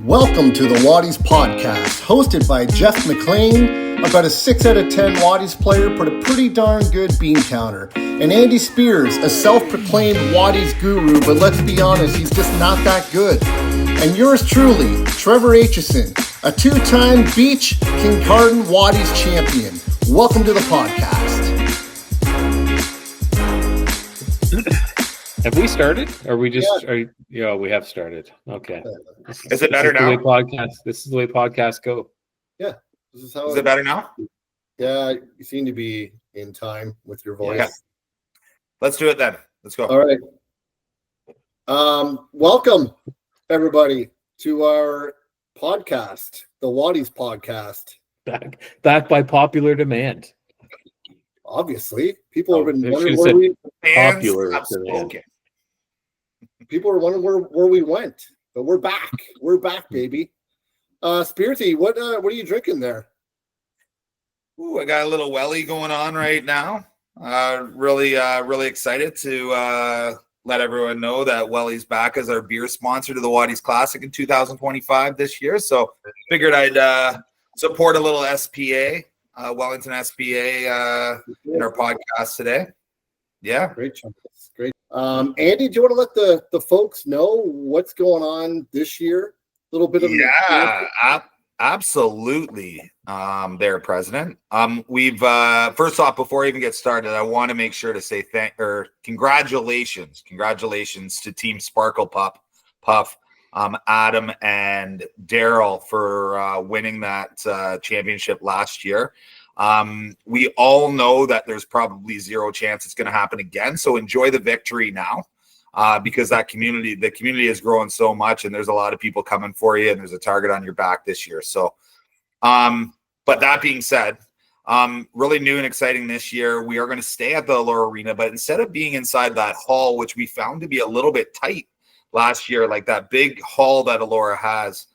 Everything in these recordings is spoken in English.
Welcome to the Waddies Podcast, hosted by Jeff McLean, about a 6 out of 10 Waddies player, put a pretty darn good bean counter. And Andy Spears, a self-proclaimed Waddies guru, but let's be honest, he's just not that good. And yours truly, Trevor Aitchison, a two-time Beach Kincardine Waddies champion. Welcome to the podcast. Have we started? Are we just? Yeah, we have started. Okay. Is it better now? This is the way podcasts go. Yeah. This is how Is it better now? Yeah, you seem to be in time with your voice. Yeah. Let's do it then. Let's go. All right. Welcome, everybody, to our podcast, the Waddies Podcast. Back by popular demand. Obviously, people have been wondering where we popular demand. People are wondering where we went, but we're back. We're back, baby. Spearsy, what are you drinking there? Ooh, I got a little welly going on right now. Really excited to let everyone know that Welly's back as our beer sponsor to the Waddies Classic in 2025 this year. So figured I'd support a little SPA, Wellington SPA, in our podcast today. Yeah, great choice. Great. Andy, do you want to let the folks know what's going on this year? A little bit of absolutely. There, President. We've first off, before I even get started, I want to make sure to say congratulations to Team Sparkle Puff, Adam and Daryl for winning that championship last year. We all know that there's probably zero chance it's going to happen again. So enjoy the victory now, because the community is growing so much, and there's a lot of people coming for you, and there's a target on your back this year. So, but that being said, really new and exciting this year. We are going to stay at the Allure Arena, but instead of being inside that hall, which we found to be a little bit tight last year, like that big hall that Allure has,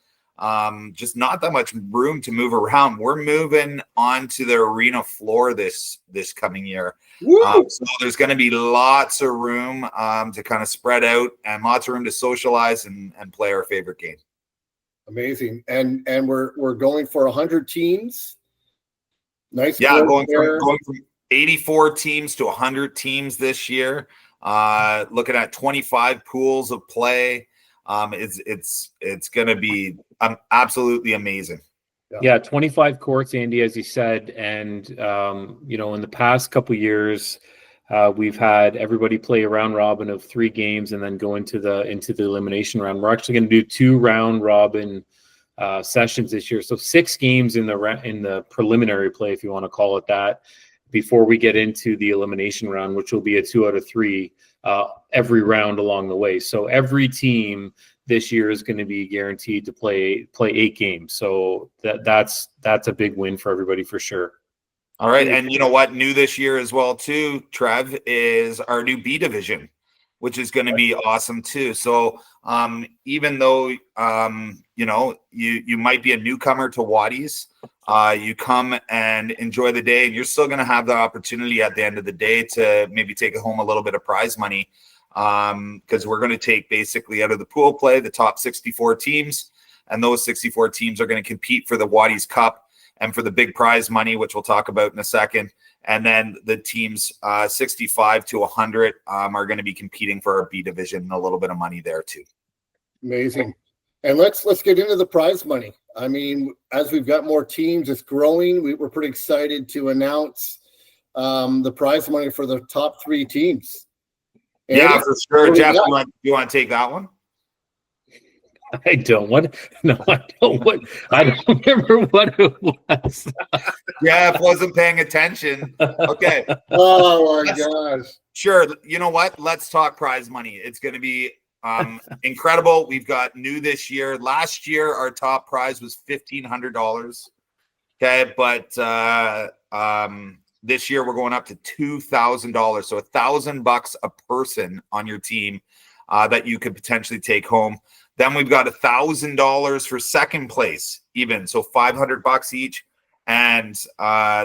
just not that much room to move around. We're moving onto the arena floor this coming year. So there's going to be lots of room to kind of spread out, and lots of room to socialize and play our favorite game. Amazing. And we're going for 100 teams. Nice. Yeah, going from 84 teams to 100 teams this year. Looking at 25 pools of play. It's going to be absolutely amazing. Yeah, 25 courts, Andy, as you said, and in the past couple of years, we've had everybody play a round robin of 3 games and then go into the elimination round. We're actually going to do 2 round robin sessions this year, so 6 games in the preliminary play, if you want to call it that, before we get into the elimination round, which will be a 2 out of 3 every round along the way. So every team this year is going to be guaranteed to play 8 games. So that's a big win for everybody for sure. All right. And you know what, new this year as well too, Trev, is our new B division, which is going to be awesome too. So even though you might be a newcomer to Waddies, you come and enjoy the day, and you're still going to have the opportunity at the end of the day to maybe take home a little bit of prize money, because we're going to take basically out of the pool play the top 64 teams, and those 64 teams are going to compete for the Waddies Cup and for the big prize money, which we'll talk about in a second. And then the teams 65 to 100 are going to be competing for our B division, and a little bit of money there too. Amazing. And let's get into the prize money. I mean, as we've got more teams, it's growing. We're pretty excited to announce the prize money for the top 3 teams. And yeah, for sure. Jeff, you want to take that one? I don't. What? No, I don't. What? I don't remember what it was. Jeff wasn't paying attention. Okay. Oh my gosh. Sure. You know what? Let's talk prize money. It's going to be incredible. We've got new this year. Last year, our top prize was $1,500. Okay, but this year we're going up to $2,000. So $1,000 a person on your team that you could potentially take home. Then we've got $1,000 for second place, even, so $500 each, and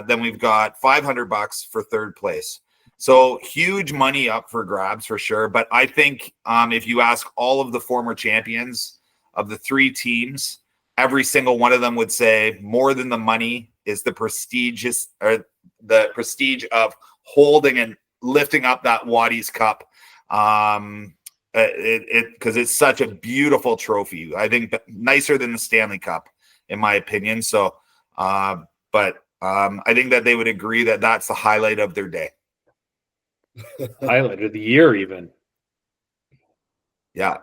then we've got $500 for third place. So huge money up for grabs for sure. But I think if you ask all of the former champions of the 3 teams, every single one of them would say more than the money is the prestige of holding and lifting up that Waddies Cup. Because it's such a beautiful trophy. I think nicer than the Stanley Cup, in my opinion. So, but I think that they would agree that that's the highlight of their day. Highlight of the year, even. Yeah.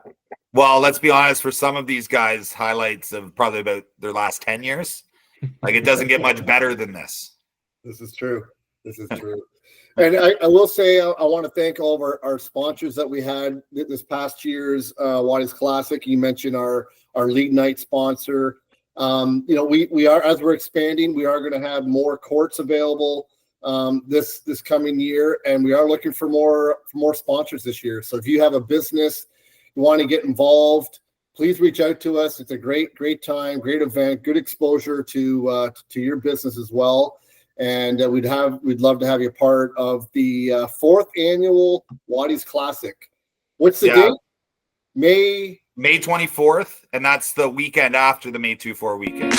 Well, let's be honest. For some of these guys, highlights of probably about their last 10 years. Like, it doesn't get much better than this. This is true. This is true. And I will say, I want to thank all of our sponsors that we had this past year's Waddies Classic. You mentioned our league night sponsor. We are, as we're expanding, we are going to have more courts available this coming year, and we are looking for more sponsors this year. So if you have a business, you want to get involved, please reach out to us. It's a great time, great event, good exposure to your business as well. And we'd love to have you part of the 4th annual Waddies Classic. What's the date? May 24th, and that's the weekend after the May 24 weekend.